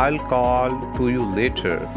I'll call to you later،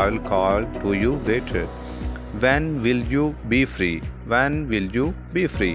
I'll call to you later۔ When will you be free؟ When will you be free؟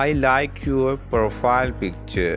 I like your profile picture،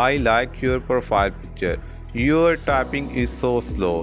I like your profile picture۔ Your typing is so slow،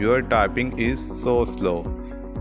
Your typing is so slow،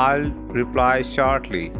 I'll reply shortly،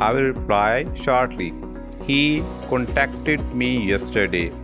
I will reply shortly۔ He contacted me yesterday،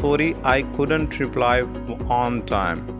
Sorry I couldn't reply on time،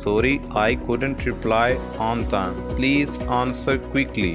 Sorry I couldn't reply on time، please answer quickly،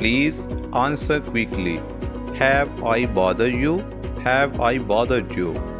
Please answer quickly۔ Have I bothered you؟ Have I bothered you؟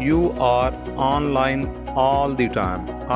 You are online all the time،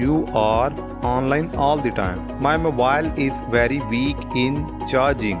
You are online all the time۔ My mobile is very weak in charging،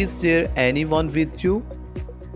Is there anyone with you؟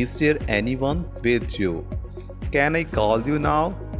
Is there anyone with you؟ Can I call you now؟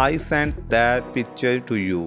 I sent that picture to you،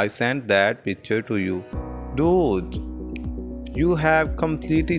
I sent that picture to you۔ Dude you have completely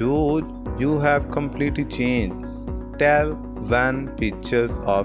Dude you have completely changed۔ Tell when pictures are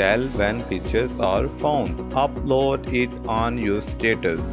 Tell when pictures are found۔ Upload it on your status،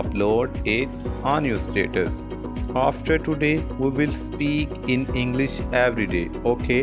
Upload it on your status۔ After today we will speak in English every day۔ Okay،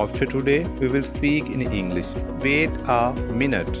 After today we will speak in English۔ Wait a minute،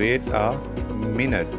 Wait a minute،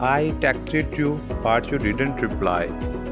I texted you but you didn't reply،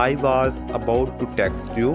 I was about to text you،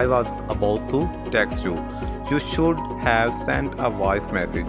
I was about to text you۔ You should have sent a voice message،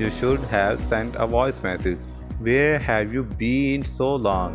You should have sent a voice message۔ Where have you been so long،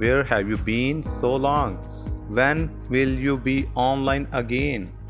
Where have you been so long؟ When will you be online again،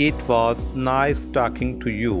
It was nice talking to you،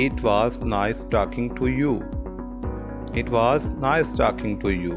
It was nice talking to you۔ It was nice talking to you،